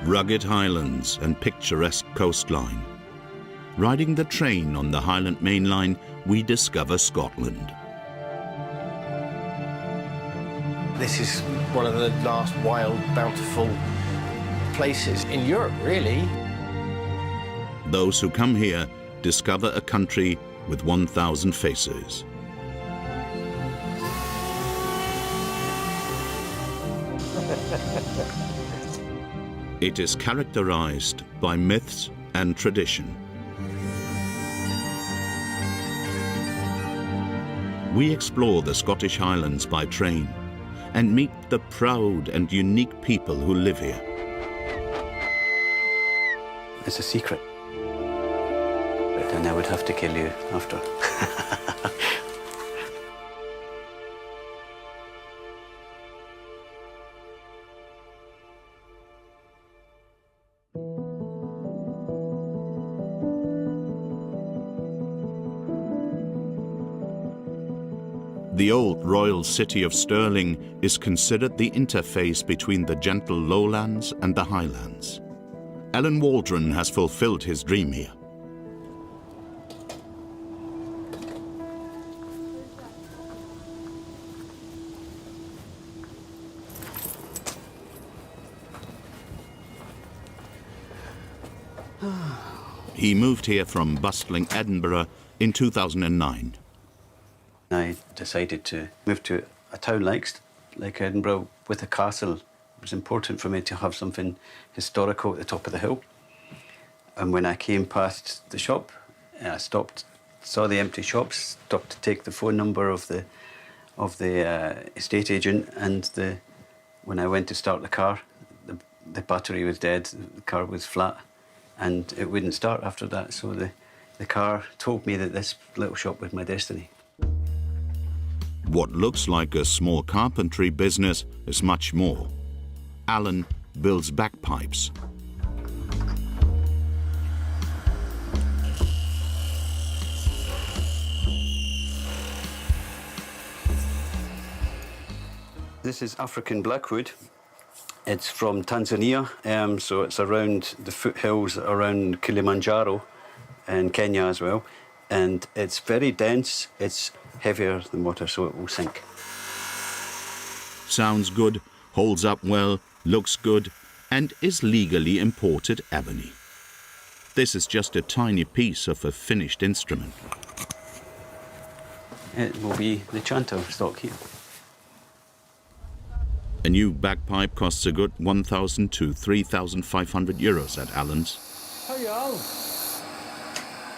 Rugged highlands and picturesque coastline. Riding the train on the Highland Main line, we discover Scotland. This is one of the last wild, bountiful places in Europe, really. Those who come here discover a country with 1,000 faces. It is characterized by myths and tradition. We explore the Scottish Highlands by train and meet the proud and unique people who live here. It's a secret. And I would have to kill you after. The old royal city of Stirling is considered the interface between the gentle lowlands and the highlands. Alan Waldron has fulfilled his dream here. He moved here from bustling Edinburgh in 2009. I decided to move to a town like Edinburgh with a castle. It was important for me to have something historical at the top of the hill. And when I came past the shop, I stopped, saw the empty shops, stopped to take the phone number of the estate agent, and when I went to start the car, the battery was dead, the car was flat, and it wouldn't start after that. So the car told me that this little shop was my destiny. What looks like a small carpentry business is much more. Alan builds bagpipes. This is African blackwood. It's from Tanzania, so it's around the foothills around Kilimanjaro and Kenya as well. And it's very dense, it's heavier than water, so it will sink. Sounds good, holds up well, looks good, and is legally imported ebony. This is just a tiny piece of a finished instrument. It will be the chanter stock here. A new bagpipe costs a good 1,000 to 3,500 euros at Alan's. Hiya, Alan.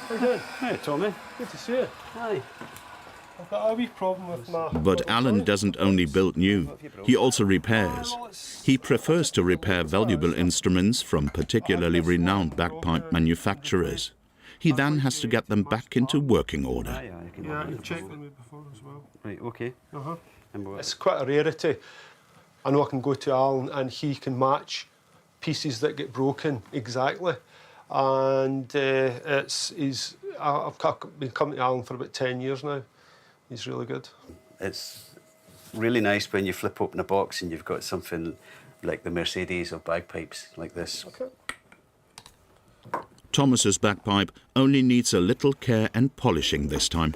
How you doing? Hey, Tommy. Good to see you. Hi. I've got a wee problem with my... But Alan doesn't only build new, he also repairs. He prefers to repair valuable instruments from particularly renowned bagpipe manufacturers. He then has to get them back into working order. Yeah, you checked with me before as well. Right, okay. It's quite a rarity. I know I can go to Alan and he can match pieces that get broken exactly. And I've been coming to Alan for about 10 years now. He's really good. It's really nice when you flip open a box and you've got something like the Mercedes of bagpipes, like this. Okay. Thomas's bagpipe only needs a little care and polishing this time.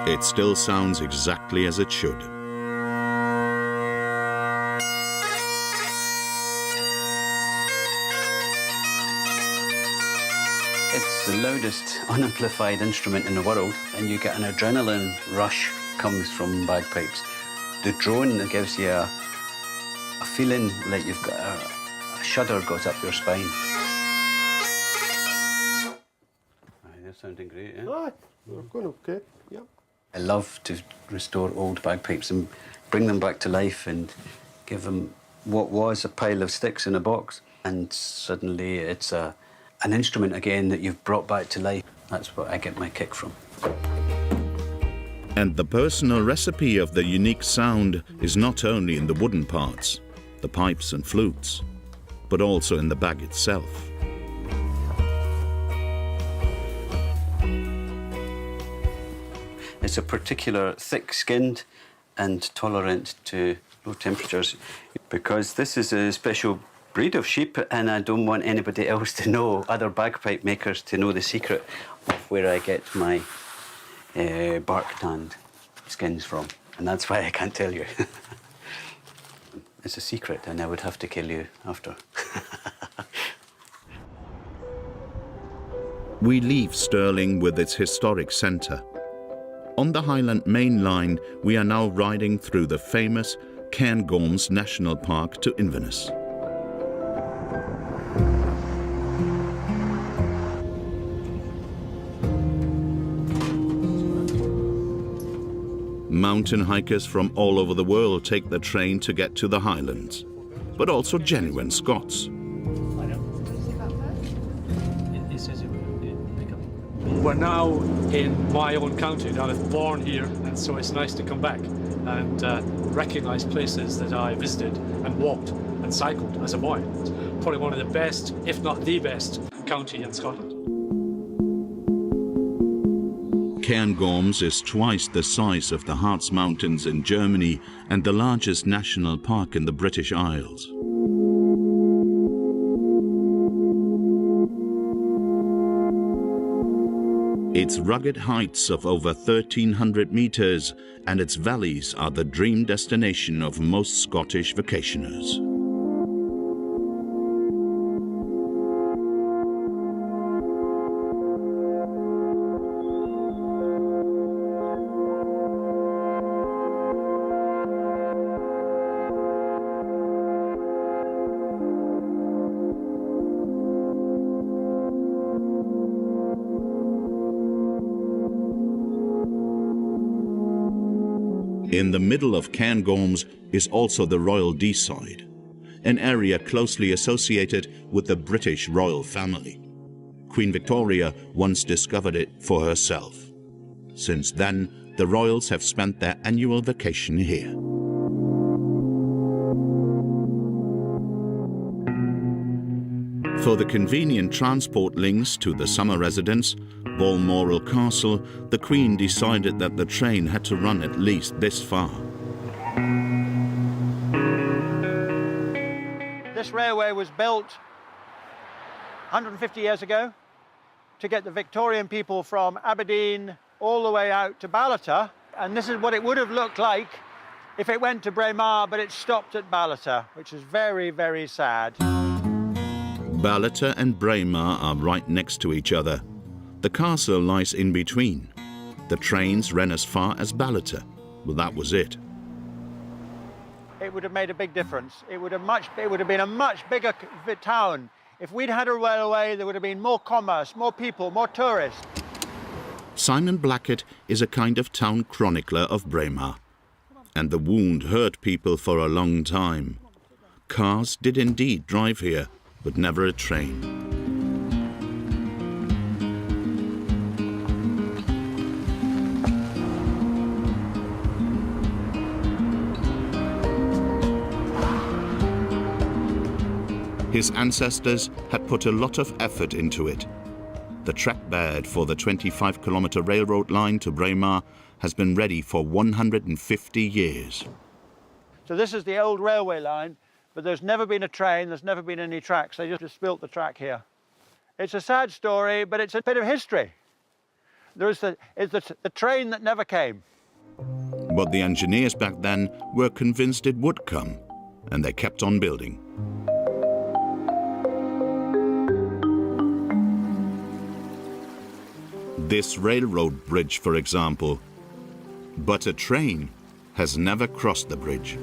It still sounds exactly as it should. It's the loudest unamplified instrument in the world, and you get an adrenaline rush comes from bagpipes. The drone that gives you a feeling like you've got a shudder goes up your spine. They're sounding great, yeah? Aye, we're going okay, yeah. I love to restore old bagpipes and bring them back to life and give them what was a pile of sticks in a box, and suddenly it's an instrument again that you've brought back to life. That's what I get my kick from. And the personal recipe of the unique sound is not only in the wooden parts, the pipes and flutes, but also in the bag itself. It's a particular thick-skinned and tolerant to low temperatures because this is a special breed of sheep, and I don't want anybody else to know, other bagpipe makers, to know the secret of where I get my bark tanned skins from. And that's why I can't tell you. It's a secret, and I would have to kill you after. We leave Stirling with its historic centre. On the Highland Main line, we are now riding through the famous Cairngorms National Park to Inverness. Mountain hikers from all over the world take the train to get to the Highlands, but also genuine Scots. We're now in my own county. I was born here, and so it's nice to come back and recognise places that I visited and walked and cycled as a boy. It's probably one of the best, if not the best, county in Scotland. Cairngorms is twice the size of the Harz Mountains in Germany and the largest national park in the British Isles. Its rugged heights of over 1,300 metres and its valleys are the dream destination of most Scottish vacationers. In the middle of Cairngorms is also the Royal Deeside, an area closely associated with the British royal family. Queen Victoria once discovered it for herself. Since then, the royals have spent their annual vacation here. For the convenient transport links to the summer residence, Balmoral Castle, the Queen decided that the train had to run at least this far. This railway was built 150 years ago to get the Victorian people from Aberdeen all the way out to Ballater, and this is what it would have looked like if it went to Braemar, but it stopped at Ballater, which is very, very sad. Ballater and Braemar are right next to each other. The castle lies in between. The trains ran as far as Ballater. Well, that was it. It would have made a big difference. It would have been a much bigger town. If we'd had a railway, there would have been more commerce, more people, more tourists. Simon Blackett is a kind of town chronicler of Braemar. And the wound hurt people for a long time. Cars did indeed drive here, but never a train. His ancestors had put a lot of effort into it. The track bed for the 25-kilometre railroad line to Braemar has been ready for 150 years. So this is the old railway line, but there's never been a train, there's never been any tracks. They just built the track here. It's a sad story, but it's a bit of history. It's the train that never came. But the engineers back then were convinced it would come, and they kept on building. This railroad bridge, for example, but a train has never crossed the bridge.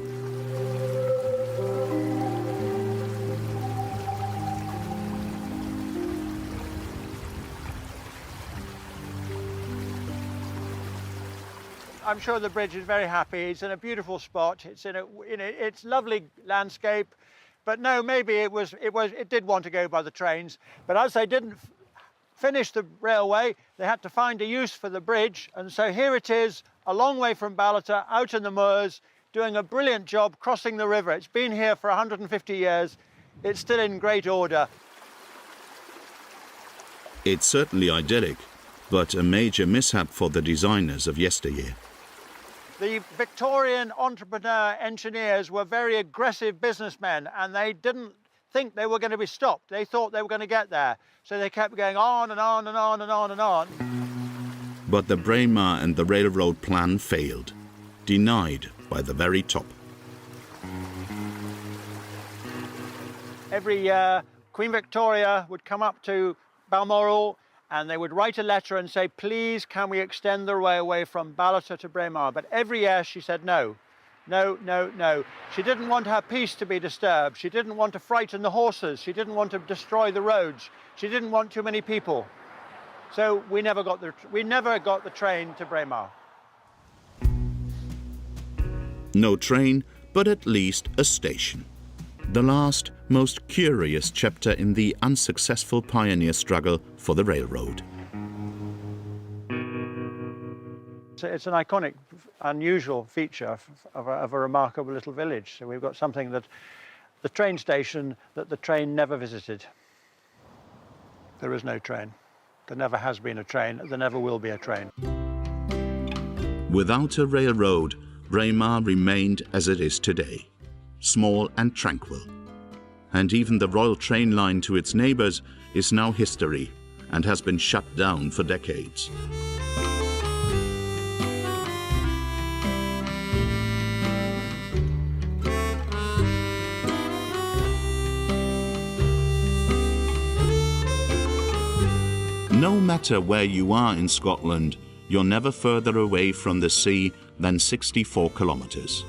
I'm sure the bridge is very happy. It's in a beautiful spot. It's in it's lovely landscape. But no, maybe it did want to go by the trains. But as they didn't finish the railway, they had to find a use for the bridge. And so here it is, a long way from Ballater, out in the moors, doing a brilliant job crossing the river. It's been here for 150 years. It's still in great order. It's certainly idyllic, but a major mishap for the designers of yesteryear. The Victorian entrepreneur engineers were very aggressive businessmen, and they didn't think they were going to be stopped. They thought they were going to get there. So they kept going on and on and on and on and on. But the Braemar and the railroad plan failed, denied by the very top. Every year, Queen Victoria would come up to Balmoral and they would write a letter and say, please, can we extend the railway from Ballater to Braemar? But every year she said no. No, no, no. She didn't want her peace to be disturbed. She didn't want to frighten the horses. She didn't want to destroy the roads. She didn't want too many people. So we never got the train to Braemar. No train, but at least a station. The last, most curious chapter in the unsuccessful pioneer struggle for the railroad. It's an iconic, unusual feature of a remarkable little village. So we've got something that the train station that the train never visited. There is no train. There never has been a train. There never will be a train. Without a railroad, Braemar remained as it is today, small and tranquil. And even the Royal Train line to its neighbours is now history and has been shut down for decades. No matter where you are in Scotland, you're never further away from the sea than 64 kilometres.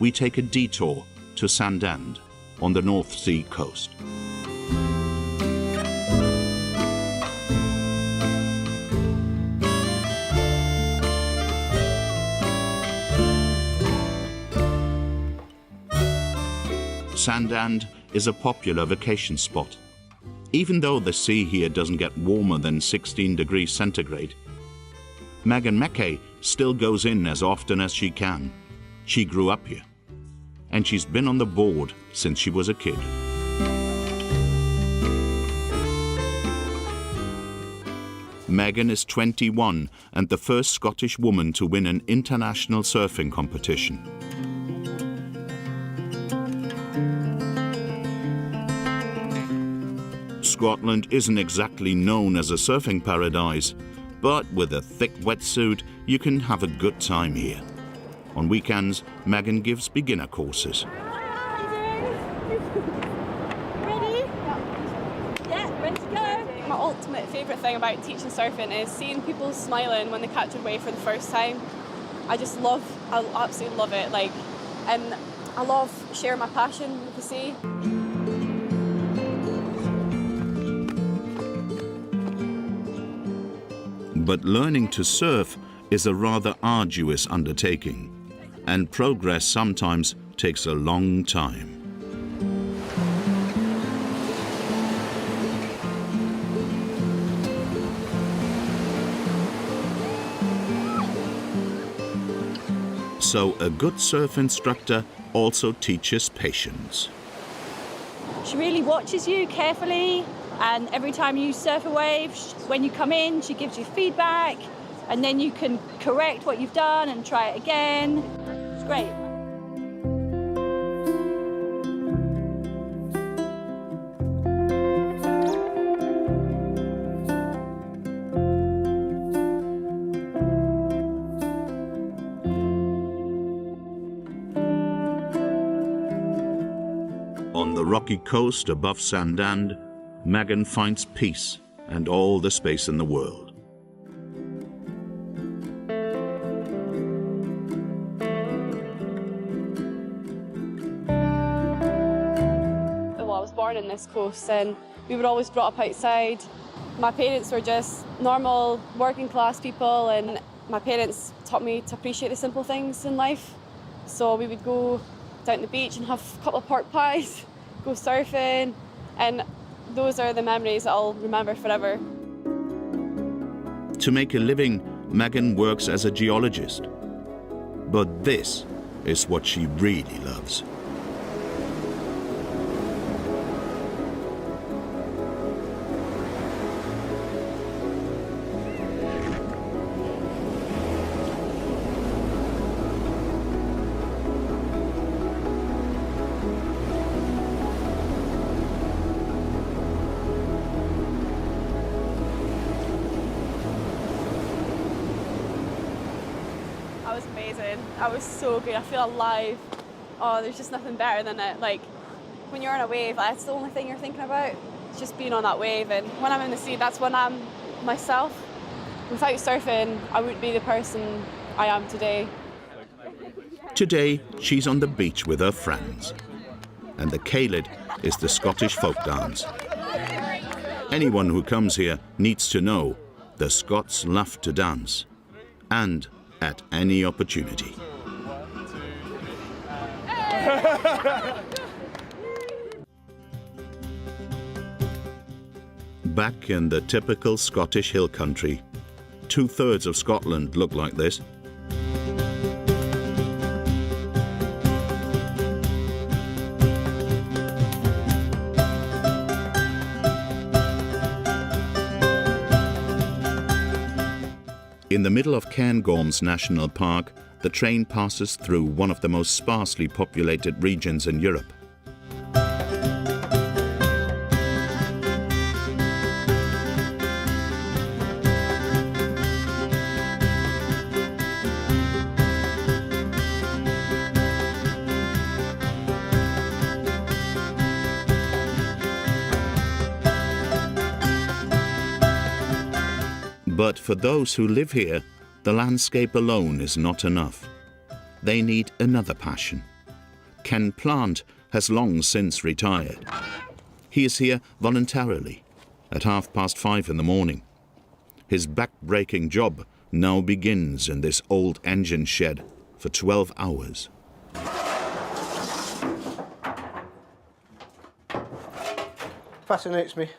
We take a detour to Sandown on the North Sea coast. Sandown is a popular vacation spot. Even though the sea here doesn't get warmer than 16 degrees centigrade, Megan Mackay still goes in as often as she can. She grew up here, and she's been on the board since she was a kid. Megan is 21 and the first Scottish woman to win an international surfing competition. Scotland isn't exactly known as a surfing paradise, but with a thick wetsuit, you can have a good time here. On weekends, Megan gives beginner courses. Ready? Yeah, ready to go. My ultimate favourite thing about teaching surfing is seeing people smiling when they catch a wave for the first time. I absolutely love it. And I love sharing my passion with the sea. But learning to surf is a rather arduous undertaking, and progress sometimes takes a long time. So a good surf instructor also teaches patience. She really watches you carefully, and every time you surf a wave, when you come in, she gives you feedback, and then you can correct what you've done and try it again. It's great. On the rocky coast above Sandown, Megan finds peace and all the space in the world. Well, I was born in this coast and we were always brought up outside. My parents were just normal working class people, and my parents taught me to appreciate the simple things in life. So we would go down to the beach and have a couple of pork pies, go surfing, and those are the memories that I'll remember forever. To make a living, Megan works as a geologist. But this is what she really loves. that was amazing. That was so good. I feel alive. Oh, there's just nothing better than it. Like, when you're on a wave, that's the only thing you're thinking about. It's just being on that wave. And when I'm in the sea, that's when I'm myself. Without surfing, I wouldn't be the person I am today. Today, she's on the beach with her friends. And the Cailid is the Scottish folk dance. Anyone who comes here needs to know the Scots love to dance, and at any opportunity. Back in the typical Scottish hill country, 2/3 of Scotland look like this. In the middle of Cairngorms National Park, the train passes through one of the most sparsely populated regions in Europe. But for those who live here, the landscape alone is not enough. They need another passion. Ken Plant has long since retired. He is here voluntarily at 5:30 in the morning. His back-breaking job now begins in this old engine shed for 12 hours. Fascinates me.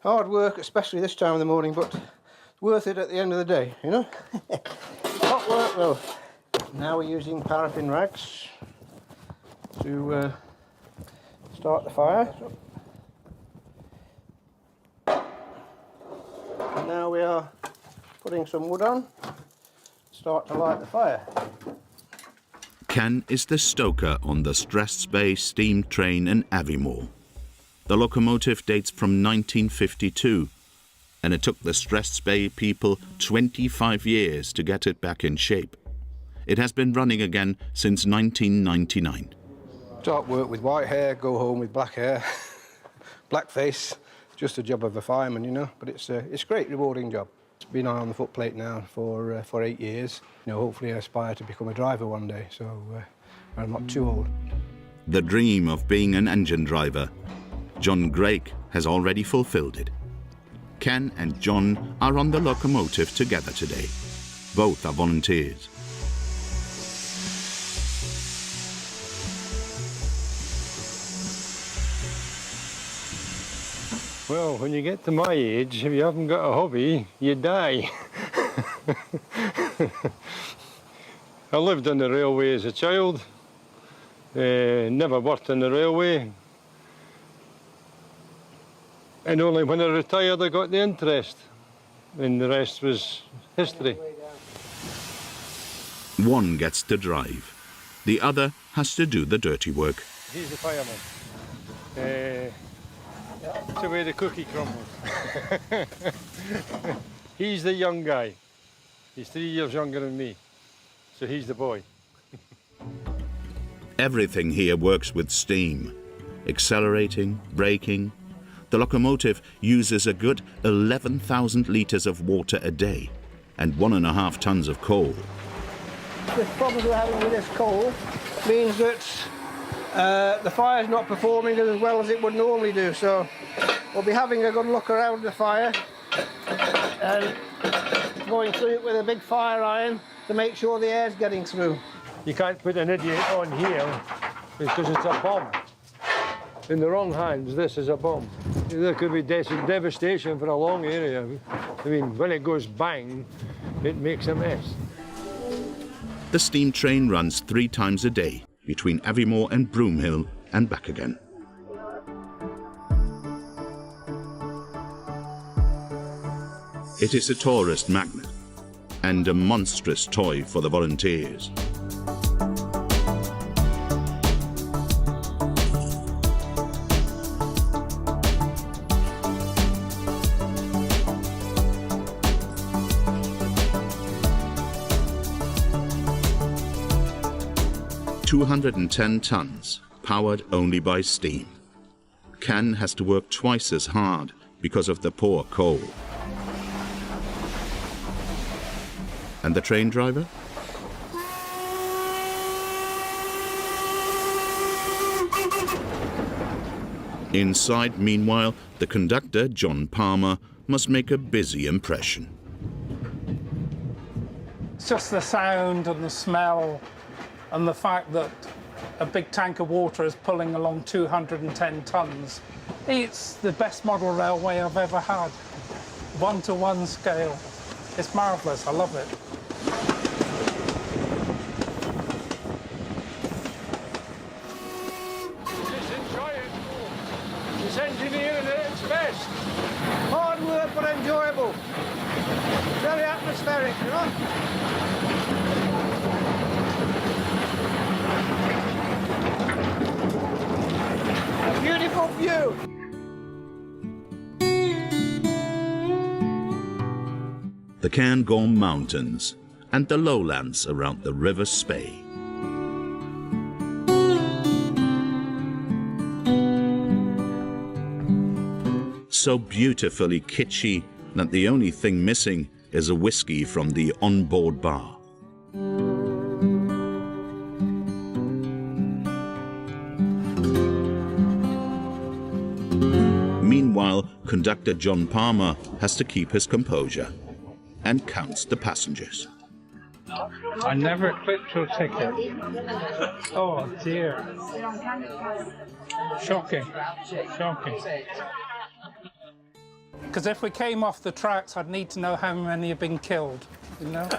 Hard work, especially this time of the morning, but worth it at the end of the day, you know? Hot work though. Now we're using paraffin rags to start the fire. And now we are putting some wood on, start to light the fire. Ken is the stoker on the Strathspey steam train in Aviemore. The locomotive dates from 1952, and it took the Strathspey people 25 years to get it back in shape. It has been running again since 1999. Start work with white hair, go home with black hair, black face. Just a job of a fireman, you know. But it's a great, rewarding job. It's been on the footplate now for 8 years. You know, hopefully I aspire to become a driver one day, so I'm not too old. The dream of being an engine driver, John Drake has already fulfilled it. Ken and John are on the locomotive together today. Both are volunteers. Well, when you get to my age, if you haven't got a hobby, you die. I lived on the railway as a child, never worked on the railway, and only when I retired I got the interest, and the rest was history. One gets to drive, the other has to do the dirty work. He's the fireman. To where the cookie crumbles. He's the young guy. He's 3 years younger than me, so he's the boy. Everything here works with steam. Accelerating, braking. The locomotive uses a good 11,000 litres of water a day and 1.5 tons of coal. The problems we're having with this coal means that the fire's not performing as well as it would normally do, so we'll be having a good look around the fire and going through it with a big fire iron to make sure the air's getting through. You can't put an idiot on here because it's a bomb. In the wrong hands, this is a bomb. There could be devastation for a long area. I mean, when it goes bang, it makes a mess. The steam train runs 3 times a day between Aviemore and Broomhill and back again. It is a tourist magnet and a monstrous toy for the volunteers. 210 tons, powered only by steam. Ken has to work twice as hard because of the poor coal. And the train driver? Inside, meanwhile, the conductor, John Palmer, must make a busy impression. It's just the sound and the smell and the fact that a big tank of water is pulling along 210 tons. It's the best model railway I've ever had. 1-to-1 scale. It's marvellous, I love it. It's engineering at its best. Hard work but enjoyable. Very atmospheric, you know? A beautiful view. The Cairngorms Mountains and the lowlands around the River Spey. So beautifully kitschy that the only thing missing is a whiskey from the onboard bar. Meanwhile, conductor John Palmer has to keep his composure and counts the passengers. I never clipped your ticket. Oh dear. Shocking. Shocking. Because if we came off the tracks, I'd need to know how many have been killed, you know?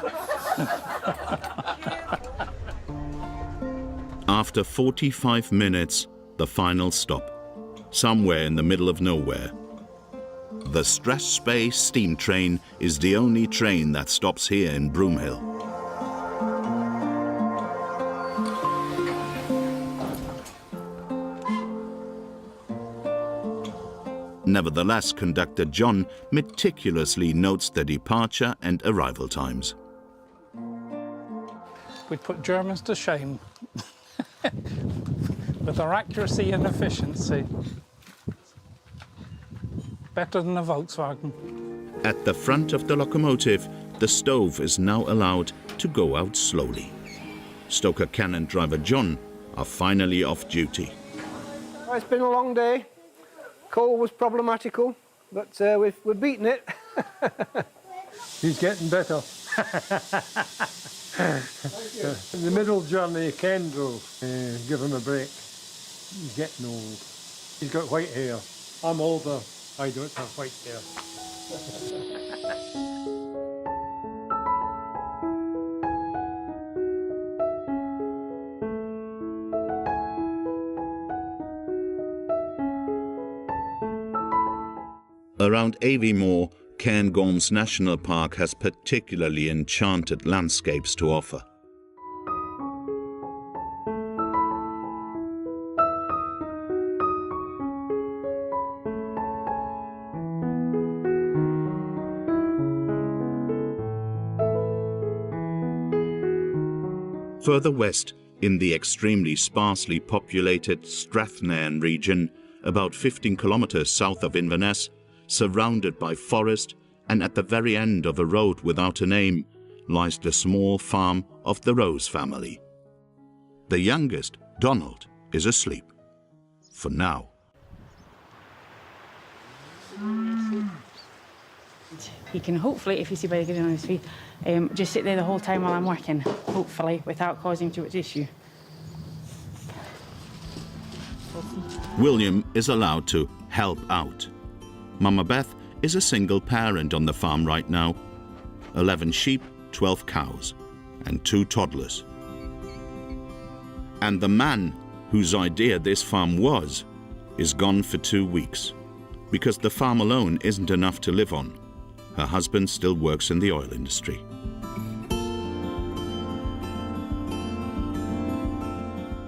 After 45 minutes, the final stop, somewhere in the middle of nowhere. The Strathspey steam train is the only train that stops here in Broomhill. Nevertheless, conductor John meticulously notes the departure and arrival times. We put Germans to shame with our accuracy and efficiency. Better than a Volkswagen. At the front of the locomotive, the stove is now allowed to go out slowly. Stoker Ken and driver John are finally off duty. It's been a long day. Coal was problematical, but we've beaten it. He's getting better. The middle journey, Ken drove. Give him a break. He's getting old. He's got white hair. I'm older. I don't have white hair. Around Aviemore, Cairngorms National Park has particularly enchanted landscapes to offer. Further west, in the extremely sparsely populated Strathnairn region, about 15 kilometers south of Inverness, surrounded by forest and at the very end of a road without a name, lies the small farm of the Rose family. The youngest, Donald, is asleep. For now. He can hopefully, if you see by the getting on his feet, just sit there the whole time while I'm working, hopefully, without causing too much issue. William is allowed to help out. Mama Beth is a single parent on the farm right now. 11 sheep, 12 cows, and 2 toddlers. And the man whose idea this farm was is gone for 2 weeks, because the farm alone isn't enough to live on. Her husband still works in the oil industry.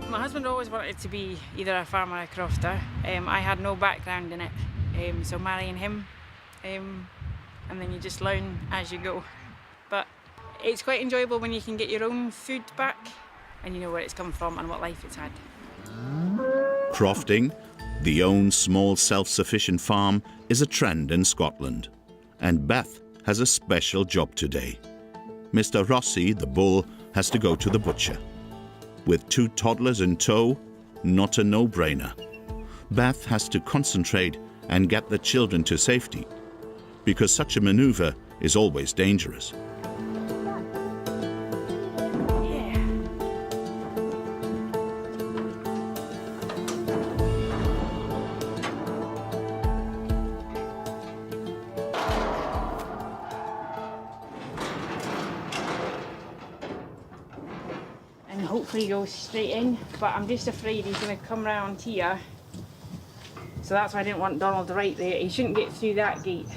My husband always wanted to be either a farmer or a crofter. I had no background in it, so marrying him, and then you just learn as you go. But it's quite enjoyable when you can get your own food back. and you know where it's come from and what life it's had. Crofting, the own small self-sufficient farm, is a trend in Scotland. And Beth has a special job today. Mr. Rossi, the bull, has to go to the butcher. With 2 toddlers in tow, not a no-brainer. Beth has to concentrate and get the children to safety, because such a maneuver is always dangerous. And hopefully go straight in, but I'm just afraid he's going to come round here. So that's why I didn't want Donald right there. He shouldn't get through that gate.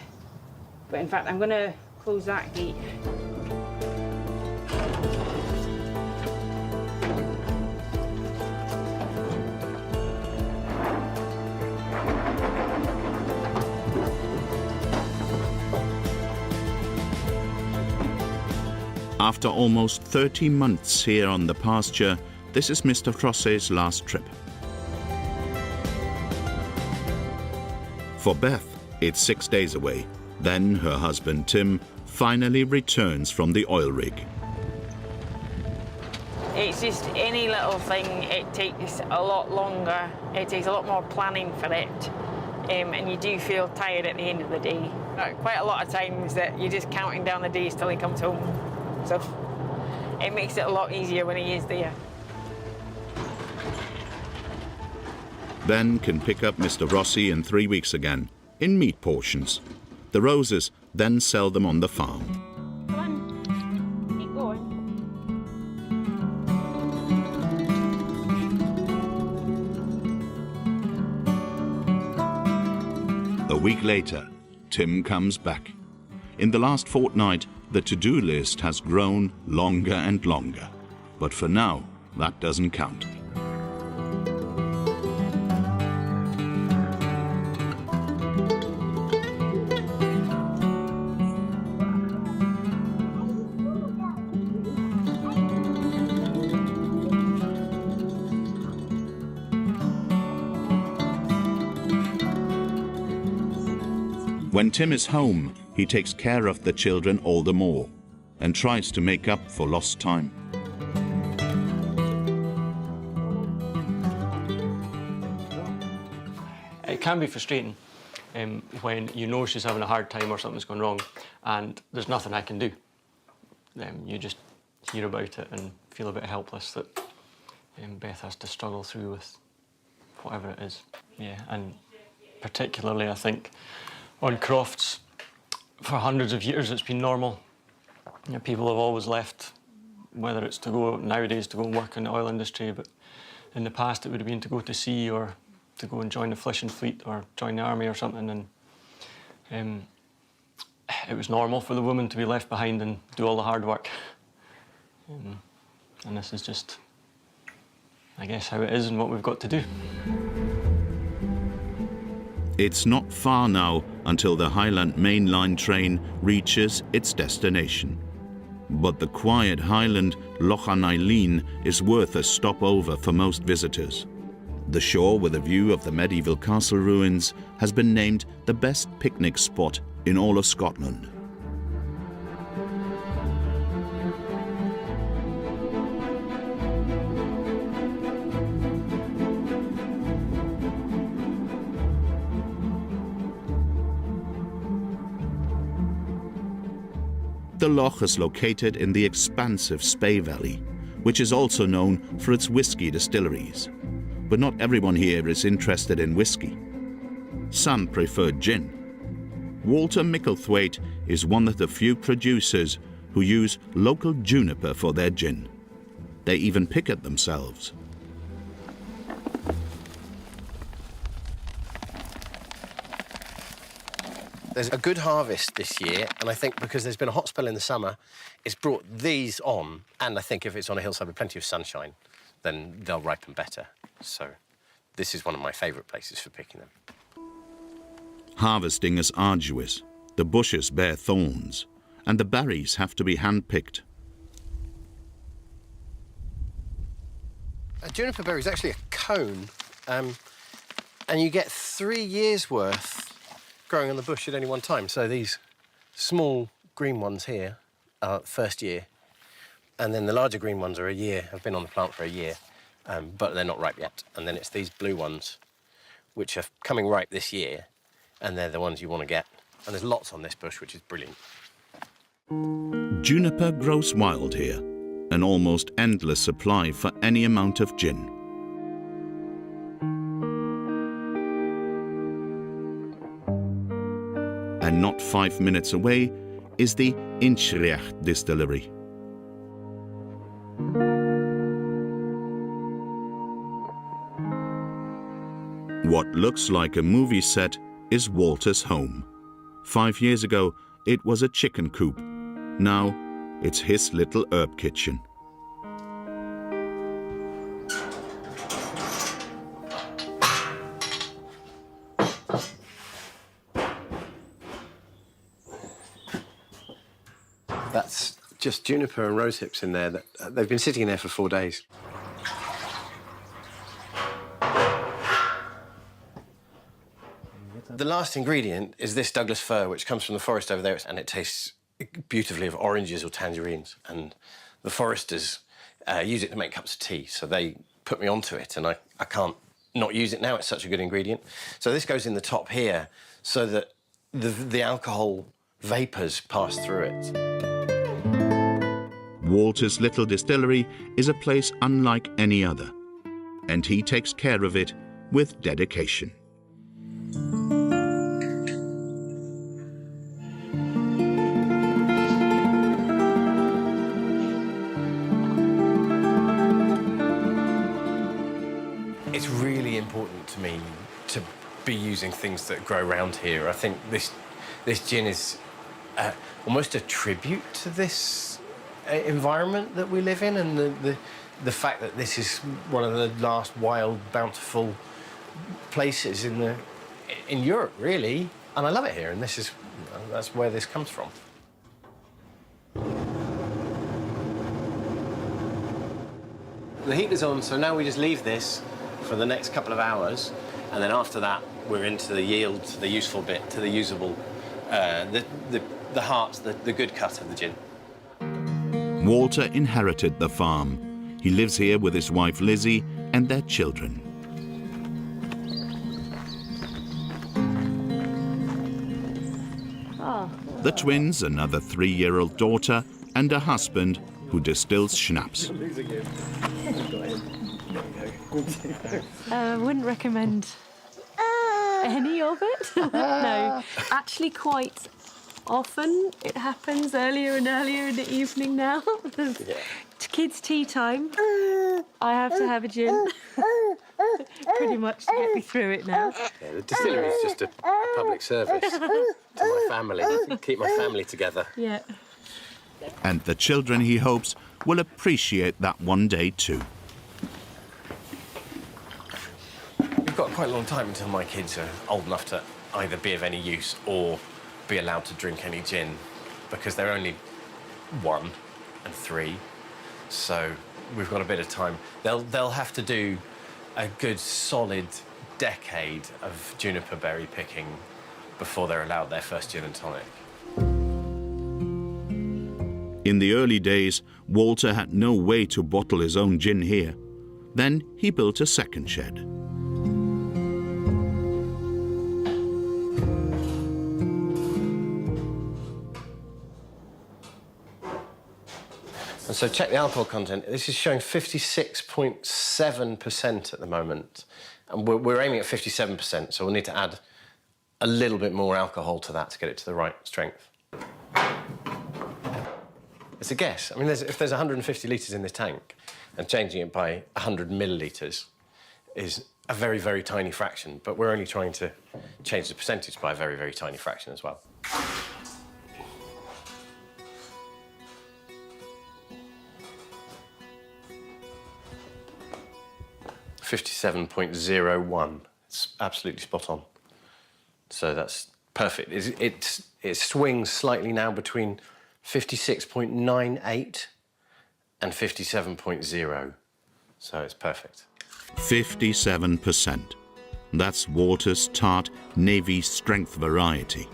But in fact, I'm going to close that gate. After almost 30 months here on the pasture, this is Mr. Rossi's last trip. For Beth, it's 6 days away. Then her husband Tim finally returns from the oil rig. It's just any little thing, it takes a lot longer. It takes a lot more planning for it. And you do feel tired at the end of the day. Quite a lot of times that you're just counting down the days till he comes home. So it makes it a lot easier when he is there. Ben can pick up Mr. Rossi in 3 weeks again, in meat portions. The Roses then sell them on the farm. Come on, keep going. A week later, Tim comes back. In the last fortnight, the to-do list has grown longer and longer. But for now, that doesn't count. When Tim is home, he takes care of the children all the more and tries to make up for lost time. It can be frustrating when you know she's having a hard time or something's gone wrong and there's nothing I can do. You just hear about it and feel a bit helpless that Beth has to struggle through with whatever it is. Yeah, and particularly I think on crofts, for hundreds of years it's been normal. You know, people have always left, whether it's to go nowadays to go and work in the oil industry, but in the past it would have been to go to sea or to go and join the fishing fleet or join the army or something, and it was normal for the woman to be left behind and do all the hard work. And this is just, I guess, how it is and what we've got to do. It's not far now until the Highland Main line train reaches its destination. But the quiet Highland Loch an Eilean is worth a stopover for most visitors. The shore with a view of the medieval castle ruins has been named the best picnic spot in all of Scotland. The loch is located in the expansive Spey Valley, which is also known for its whisky distilleries. But not everyone here is interested in whisky. Some prefer gin. Walter Micklethwaite is one of the few producers who use local juniper for their gin. They even pick it themselves. There's a good harvest this year, and I think because there's been a hot spell in the summer, it's brought these on, and I think if it's on a hillside with plenty of sunshine, then they'll ripen better. So this is one of my favourite places for picking them. Harvesting is arduous. The bushes bear thorns, and the berries have to be hand-picked. A juniper berry is actually a cone, and you get 3 years' worth growing on the bush at any one time. So these small green ones here are first year, and then the larger green ones are a year, have been on the plant for a year, but they're not ripe yet. And then it's these blue ones, which are coming ripe this year, and they're the ones you want to get. And there's lots on this bush, which is brilliant. Juniper grows wild here, an almost endless supply for any amount of gin. And not 5 minutes away is the Inverness distillery. What looks like a movie set is Walter's home. 5 years ago, it was a chicken coop. Now, it's his little herb kitchen. That's just juniper and rose hips in there. They've been sitting in there for 4 days. The last ingredient is this Douglas fir, which comes from the forest over there, and it tastes beautifully of oranges or tangerines. And the foresters use it to make cups of tea, so they put me onto it, and I can't not use it now. It's such a good ingredient. So this goes in the top here so that the alcohol vapours pass through it. Walter's little distillery is a place unlike any other, and he takes care of it with dedication. It's really important to me to be using things that grow around here. I think this gin is almost a tribute to this environment that we live in, and the fact that this is one of the last wild, bountiful places in Europe, really. And I love it here, and that's where this comes from. The heater's on, so now we just leave this for the next couple of hours, and then after that we're into the yield, the useful bit, to the usable, the heart, the good cut of the gin. Walter inherited the farm. He lives here with his wife Lizzie and their children. The twins, another 3-year-old daughter, and a husband who distills schnapps. Wouldn't recommend any of it. No, actually quite often it happens earlier and earlier in the evening now. Kids' tea time. I have to have a gin. Pretty much to get me through it now. Yeah, the distillery is just a public service to my family, keep my family together. Yeah. And the children, he hopes, will appreciate that one day too. We've got quite a long time until my kids are old enough to either be of any use or be allowed to drink any gin, because they're only 1 and 3, so we've got a bit of time. They'll have to do a good solid decade of juniper berry picking before they're allowed their first gin and tonic. In the early days, Walter had no way to bottle his own gin here. Then he built a second shed. And so check the alcohol content. This is showing 56.7% at the moment. And we're aiming at 57%, so we'll need to add a little bit more alcohol to that to get it to the right strength. It's a guess. I mean, if there's 150 litres in this tank, and changing it by 100 millilitres is a very, very tiny fraction, but we're only trying to change the percentage by a very, very tiny fraction as well. 57.01. It's absolutely spot on. So that's perfect. It swings slightly now between 56.98 and 57.0. so it's perfect. 57%. That's Walter's tart Navy strength variety.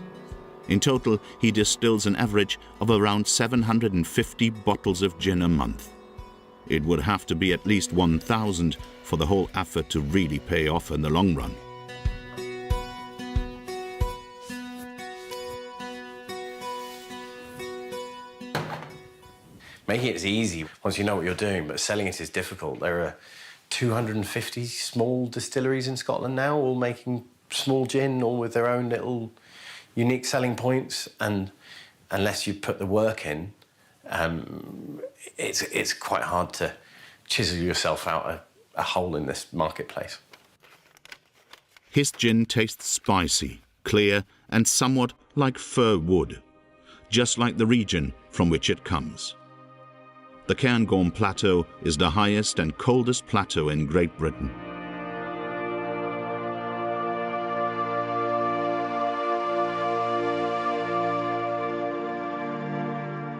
In total, he distills an average of around 750 bottles of gin a month. It would have to be at least 1,000 for the whole effort to really pay off in the long run. Making it is easy once you know what you're doing, but selling it is difficult. There are 250 small distilleries in Scotland now, all making small gin, all with their own little unique selling points, and unless you put the work in, it's quite hard to chisel yourself out a hole in this marketplace. His gin tastes spicy, clear, and somewhat like fir wood, just like the region from which it comes. The Cairngorm Plateau is the highest and coldest plateau in Great Britain.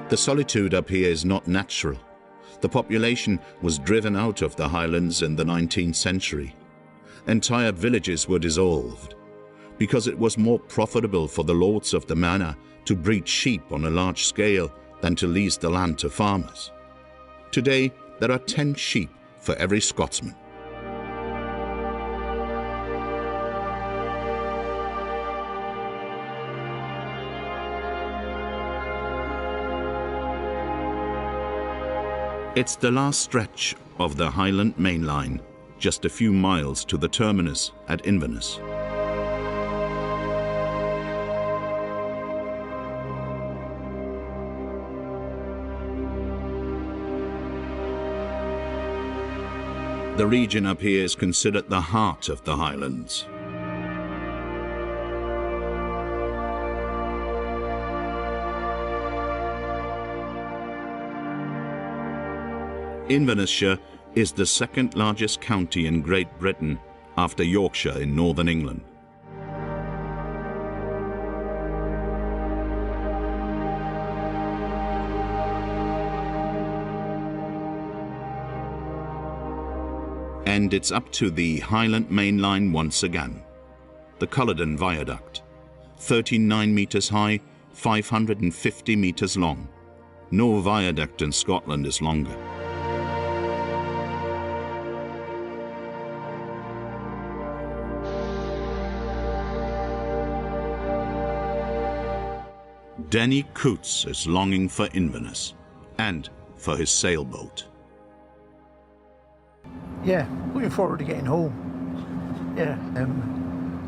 The solitude up here is not natural. The population was driven out of the Highlands in the 19th century. Entire villages were dissolved because it was more profitable for the lords of the manor to breed sheep on a large scale than to lease the land to farmers. Today, there are 10 sheep for every Scotsman. It's the last stretch of the Highland Main line, just a few miles to the terminus at Inverness. The region up here is considered the heart of the Highlands. Inverness is the second largest county in Great Britain after Yorkshire in northern England. And it's up to the Highland Main line once again. The Culloden Viaduct, 39 metres high, 550 metres long. No viaduct in Scotland is longer. Denny Coots is longing for Inverness and for his sailboat. Yeah, looking forward to getting home. Yeah,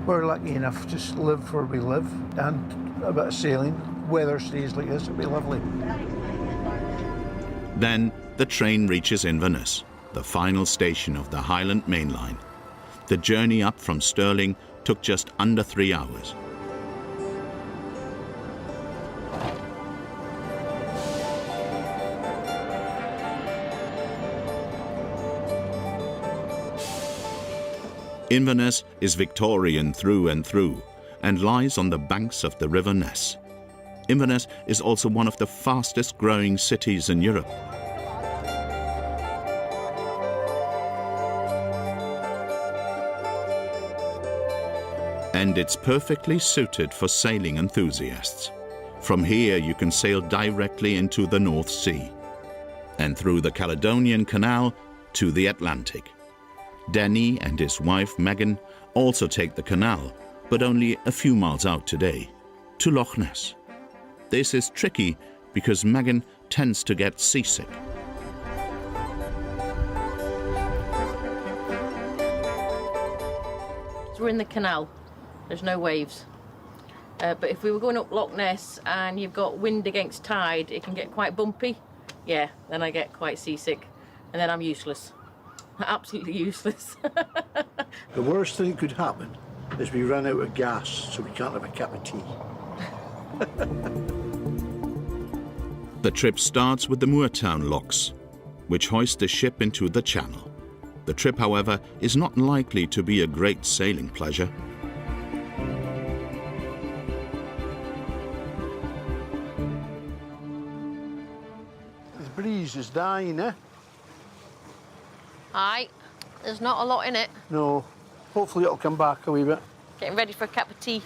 we're lucky enough to live where we live, and a bit of sailing. Weather stays like this, it'll be lovely. Then the train reaches Inverness, the final station of the Highland Main line. The journey up from Stirling took just under 3 hours. Inverness is Victorian through and through and lies on the banks of the River Ness. Inverness is also one of the fastest growing cities in Europe. And it's perfectly suited for sailing enthusiasts. From here you can sail directly into the North Sea and through the Caledonian Canal to the Atlantic. Denny and his wife Megan also take the canal, but only a few miles out today, to Loch Ness. This is tricky because Megan tends to get seasick. So we're in the canal, there's no waves. But if we were going up Loch Ness and you've got wind against tide, it can get quite bumpy. Yeah, then I get quite seasick and then I'm useless. Absolutely useless. The worst thing that could happen is we run out of gas, so we can't have a cup of tea. The trip starts with the Moortown locks, which hoist the ship into the channel. The trip, however, is not likely to be a great sailing pleasure. The breeze is dying, eh? Aye, there's not a lot in it. No. Hopefully it'll come back a wee bit. Getting ready for a cup of tea.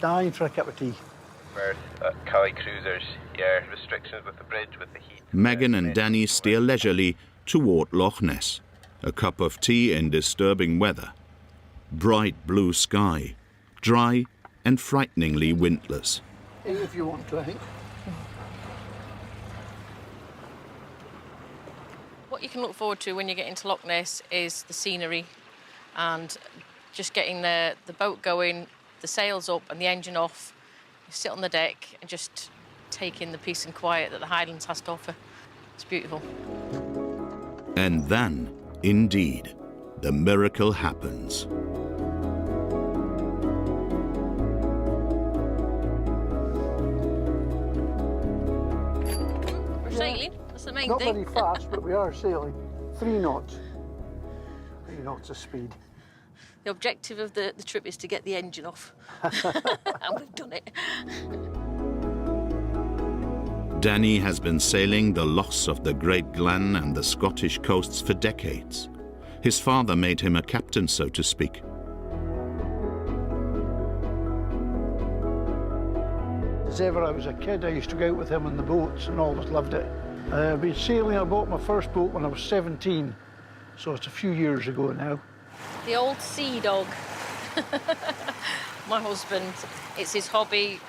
Dying for a cup of tea. Cali cruisers, yeah, restrictions with the bridge, with the heat. Megan and Danny steer leisurely toward Loch Ness, a cup of tea in disturbing weather. Bright blue sky, dry and frighteningly windless. If you want to, I think. What you can look forward to when you get into Loch Ness is the scenery and just getting the boat going, the sails up and the engine off. You sit on the deck and just take in the peace and quiet that the Highlands has to offer. It's beautiful. And then, indeed, the miracle happens. We're sailing, that's the main Not thing. very fast, but we are sailing. 3 knots. 3 knots of speed. The objective of the trip is to get the engine off. And we've done it. Danny has been sailing the lochs of the Great Glen and the Scottish coasts for decades. His father made him a captain, so to speak. As ever I was a kid, I used to go out with him on the boats and always loved it. I've been sailing, I bought my first boat when I was 17, so it's a few years ago now. The old sea dog. My husband, it's his hobby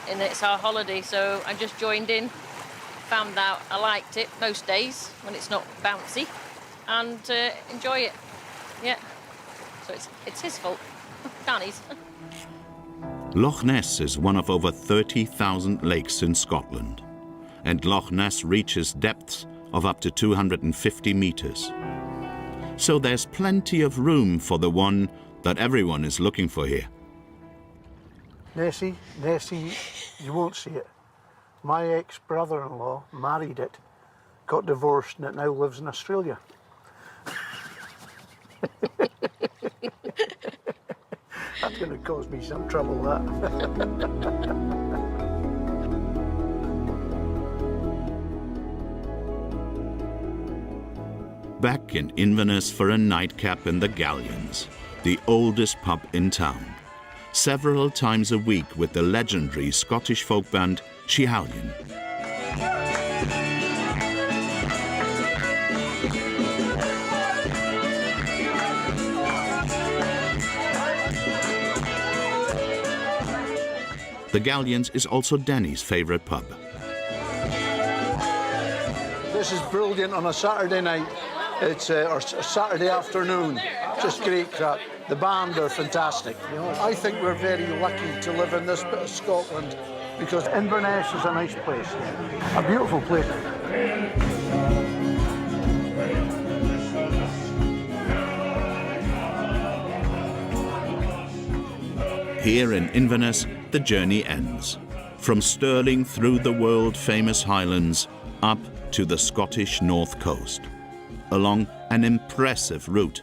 and it's our holiday, so I just joined in, found out I liked it most days when it's not bouncy, and enjoy it. Yeah, so it's his fault, Danny's. Loch Ness is one of over 30,000 lakes in Scotland, and Loch Ness reaches depths of up to 250 meters. So there's plenty of room for the one that everyone is looking for here. Nessie, you won't see it. My ex-brother-in-law married it, got divorced, and it now lives in Australia. That's going to cause me some trouble, that. Back in Inverness for a nightcap in the Galleons, the oldest pub in town. Several times a week with the legendary Scottish folk band Highland. The Galleons is also Danny's favourite pub. This is brilliant on a Saturday night. It's or Saturday afternoon. Just great crack. The band are fantastic. I think we're very lucky to live in this bit of Scotland because Inverness is a nice place, a beautiful place. Here in Inverness, the journey ends. From Stirling through the world-famous Highlands, up to the Scottish north coast, along an impressive route,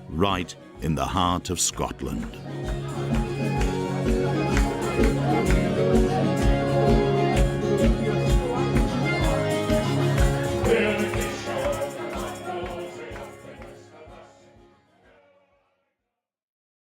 right in the heart of Scotland.